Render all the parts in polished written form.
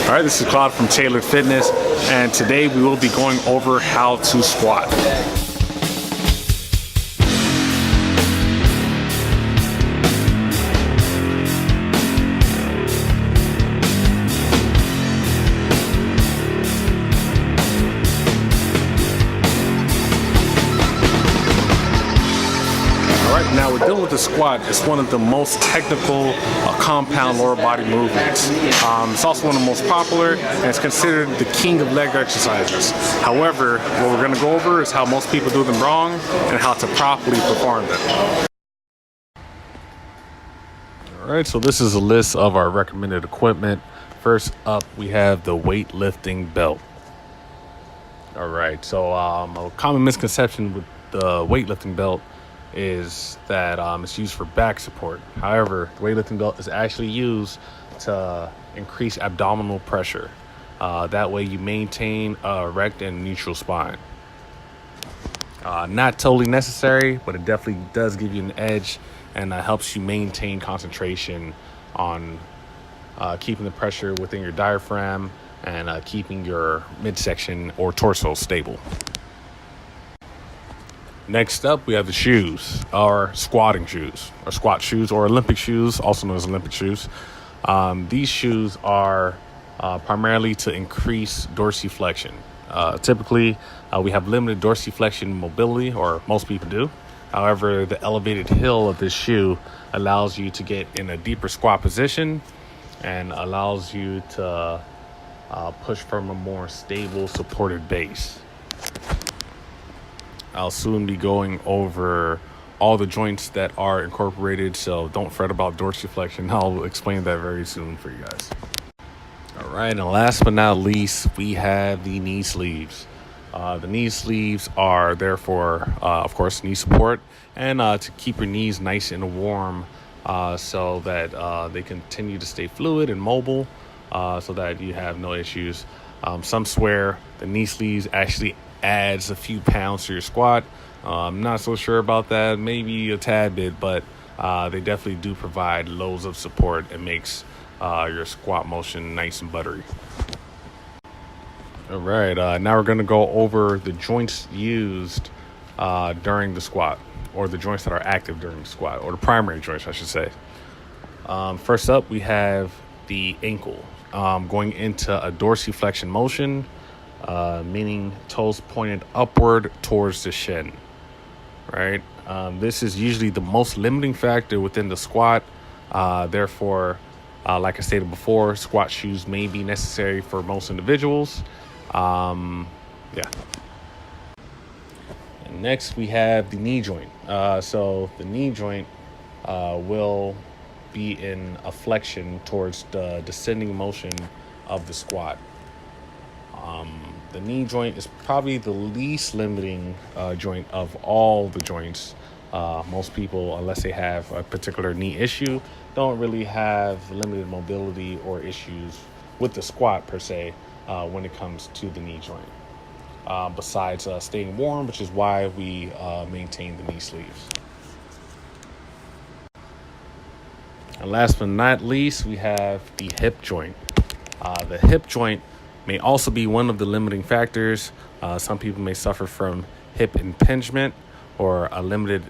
All right, this is Claude from Tailored Fitness, and today we will be going over how to squat. Now we're dealing with the squat. It's one of the most technical compound lower body movements. It's also one of the most popular, and it's considered the king of leg exercises. However, what we're going to go over is how most people do them wrong and how to properly perform them. All right, so this is a list of our recommended equipment. First up, we have the weightlifting belt. All right, so a common misconception with the weightlifting belt is that it's used for back support. However, the weightlifting belt is actually used to increase abdominal pressure. That way you maintain a erect and neutral spine. Not totally necessary, but it definitely does give you an edge and helps you maintain concentration on keeping the pressure within your diaphragm and keeping your midsection or torso stable. Next up, we have the shoes, our squatting shoes, or squat shoes, or Olympic shoes, also known as Olympic shoes. These shoes are primarily to increase dorsiflexion. Typically, we have limited dorsiflexion mobility, or most people do. However, the elevated heel of this shoe allows you to get in a deeper squat position and allows you to push from a more stable, supported base. I'll soon be going over all the joints that are incorporated, so don't fret about dorsiflexion. I'll explain that very soon for you guys. All right, and last but not least, we have the knee sleeves. The knee sleeves are there for, of course, knee support and to keep your knees nice and warm so that they continue to stay fluid and mobile so that you have no issues. Some swear the knee sleeves actually adds a few pounds to your squat. I'm not so sure about that, maybe a tad bit, but they definitely do provide loads of support and makes your squat motion nice and buttery. All right, now we're going to go over the joints used during the squat, or the joints that are active during the squat, or the primary joints, I should say. First up, we have the ankle going into a dorsiflexion motion, meaning toes pointed upward towards the shin, right? This is usually the most limiting factor within the squat. Therefore, like I stated before, squat shoes may be necessary for most individuals. And next, we have the knee joint. So the knee joint will be in a flexion towards the descending motion of the squat. The knee joint is probably the least limiting joint of all the joints. Most people, unless they have a particular knee issue, don't really have limited mobility or issues with the squat per se when it comes to the knee joint. Besides staying warm, which is why we maintain the knee sleeves. And last but not least, we have the hip joint. The hip joint may also be one of the limiting factors. Some people may suffer from hip impingement or a limited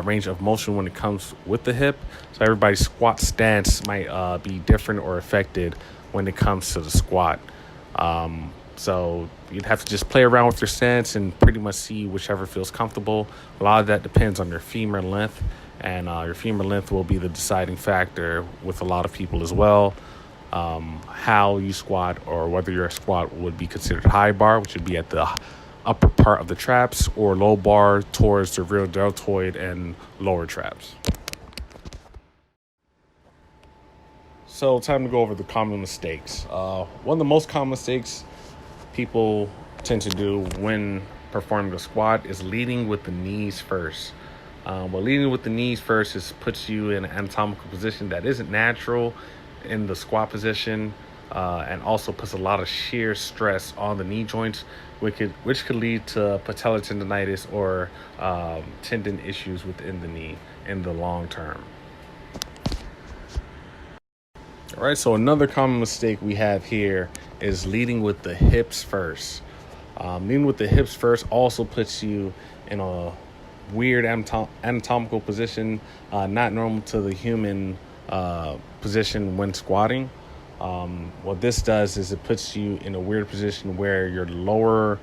range of motion when it comes with the hip. So everybody's squat stance might be different or affected when it comes to the squat. So you'd have to just play around with your stance and pretty much see whichever feels comfortable. A lot of that depends on your femur length, and your femur length will be the deciding factor with a lot of people as well. How you squat, or whether your squat would be considered high bar, which would be at the upper part of the traps, or low bar towards the rear deltoid and lower traps. So time to go over the common mistakes. One of the most common mistakes people tend to do when performing a squat is leading with the knees first. Leading with the knees first puts you in an anatomical position that isn't natural in the squat position, and also puts a lot of shear stress on the knee joints, which could lead to patellar tendonitis or tendon issues within the knee in the long term. All right, so another common mistake we have here is leading with the hips first. Leading with the hips first also puts you in a weird anatomical position, not normal to the human position when squatting. What this does is it puts you in a weird position where your lower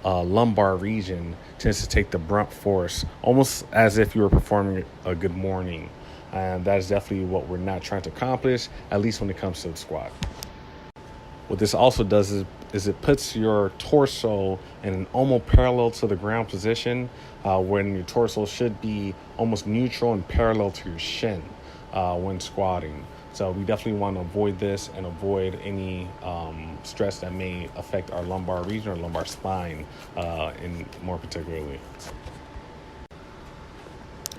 lumbar region tends to take the brunt force, almost as if you were performing a good morning. And that is definitely what we're not trying to accomplish, at least when it comes to the squat. What this also does is it puts your torso in an almost parallel to the ground position, when your torso should be almost neutral and parallel to your shin when squatting. So we definitely want to avoid this and avoid any stress that may affect our lumbar region or lumbar spine in more particularly.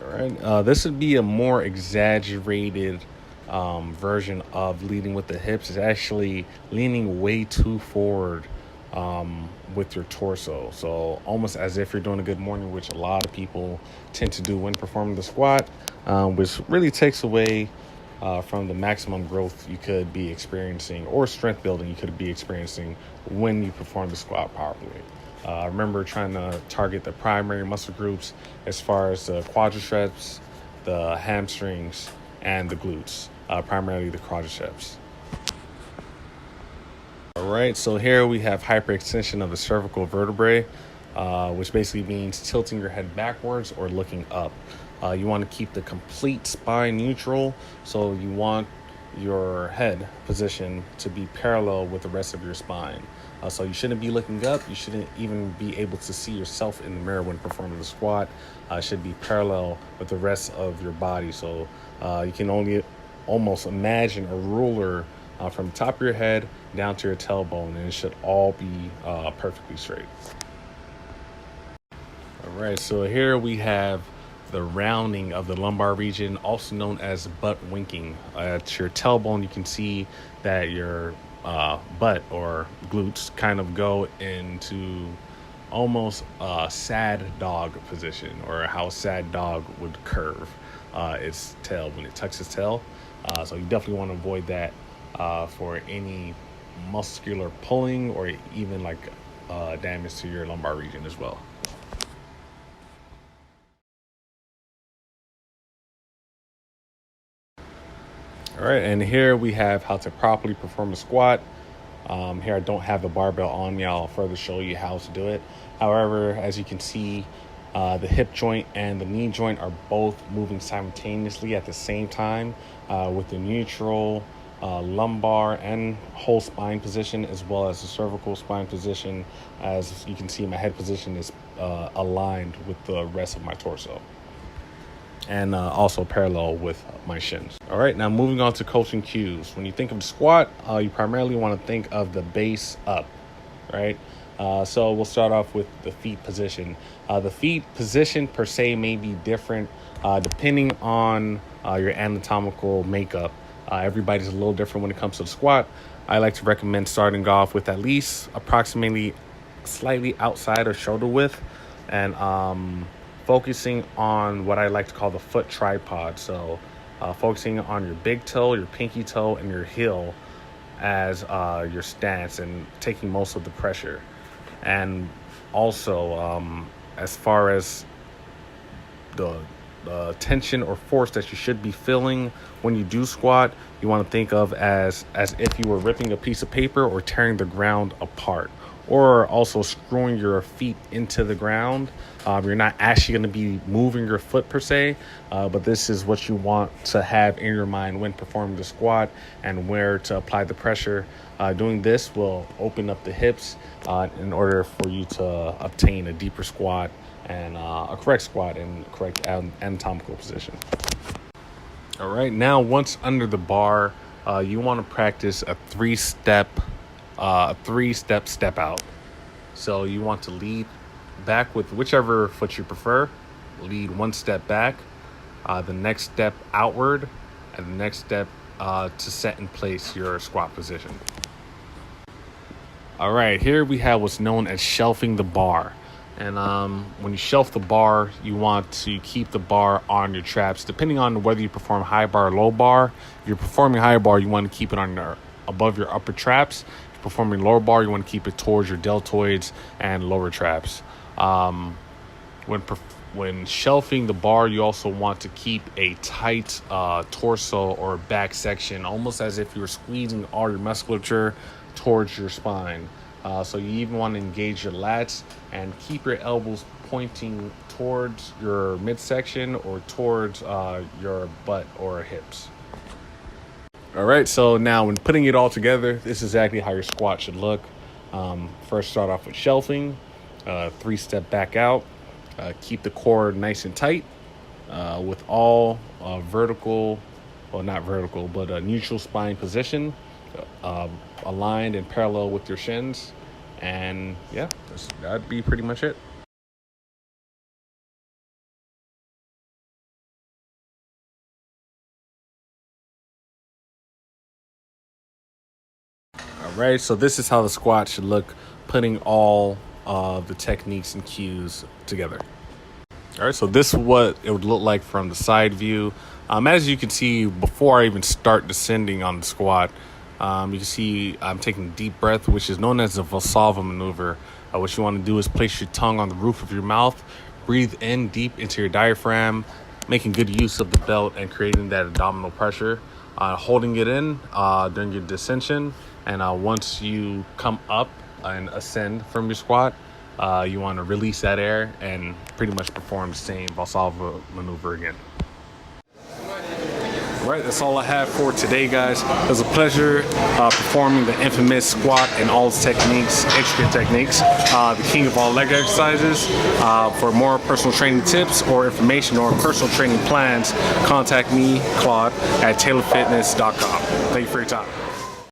All right, this would be a more exaggerated version of leading with the hips. Is actually leaning way too forward with your torso. So almost as if you're doing a good morning, which a lot of people tend to do when performing the squat, which really takes away from the maximum growth you could be experiencing or strength building you could be experiencing when you perform the squat properly. Remember trying to target the primary muscle groups as far as the quadriceps, the hamstrings, and the glutes, primarily the quadriceps. All right, so here we have hyperextension of the cervical vertebrae, which basically means tilting your head backwards or looking up. You want to keep the complete spine neutral, so you want your head position to be parallel with the rest of your spine. So you shouldn't be looking up. You shouldn't even be able to see yourself in the mirror when performing the squat. It should be parallel with the rest of your body. So you can only almost imagine a ruler from the top of your head down to your tailbone, and it should all be perfectly straight. All right, so here we have the rounding of the lumbar region, also known as butt winking. At your tailbone, you can see that your butt or glutes kind of go into almost a sad dog position, or how a sad dog would curve its tail when it tucks its tail. So you definitely want to avoid that for any muscular pulling or even like damage to your lumbar region as well. All right, and here we have how to properly perform a squat. Here I don't have the barbell on me. I'll further show you how to do it. However, as you can see, the hip joint and the knee joint are both moving simultaneously at the same time with the neutral lumbar and whole spine position, as well as the cervical spine position. As you can see, my head position is aligned with the rest of my torso, and also parallel with my shins. All right, now moving on to coaching cues. When you think of squat, you primarily want to think of the base up, right? So we'll start off with the feet position. The feet position per se may be different depending on your anatomical makeup. Everybody's a little different when it comes to the squat. I like to recommend starting off with at least approximately slightly outside of shoulder width, and focusing on what I like to call the foot tripod. So focusing on your big toe, your pinky toe, and your heel as your stance, and taking most of the pressure. And also, as far as the tension or force that you should be feeling when you do squat, you want to think of as if you were ripping a piece of paper or tearing the ground apart, or also screwing your feet into the ground. You're not actually going to be moving your foot per se, but this is what you want to have in your mind when performing the squat and where to apply the pressure. Doing this will open up the hips in order for you to obtain a deeper squat and a correct squat and correct anatomical position. All right, now once under the bar, you want to practice a three-step step out. So you want to lead back with whichever foot you prefer. Lead one step back, the next step outward, and the next step to set in place your squat position. All right, here we have what's known as shelving the bar. And when you shelf the bar, you want to keep the bar on your traps, depending on whether you perform high bar or low bar. If you're performing high bar, you want to keep it on above your upper traps. If you're performing lower bar, you want to keep it towards your deltoids and lower traps. When shelving the bar, you also want to keep a tight torso or back section, almost as if you were squeezing all your musculature towards your spine. So you even want to engage your lats and keep your elbows pointing towards your midsection or towards your butt or hips. All right, so now when putting it all together, this is exactly how your squat should look. First, start off with shelving, 3-step back out. Keep the core nice and tight with all vertical, well, not vertical, but a neutral spine position, aligned and parallel with your shins. And yeah, that'd be pretty much it. All right, so this is how the squat should look, putting all the techniques and cues together. All right, so this is what it would look like from the side view. As you can see, before I even start descending on the squat, you can see I'm taking a deep breath, which is known as the Valsalva maneuver. What you want to do is place your tongue on the roof of your mouth, breathe in deep into your diaphragm, making good use of the belt and creating that abdominal pressure, holding it in during your descension. And once you come up and ascend from your squat, you want to release that air and pretty much perform the same Valsalva maneuver again. All right, that's all I have for today, guys. It was a pleasure performing the infamous squat and all its techniques, intricate techniques, the king of all leg exercises. For more personal training tips or information or personal training plans, contact me, Claude, at taylorfitness.com. Thank you for your time.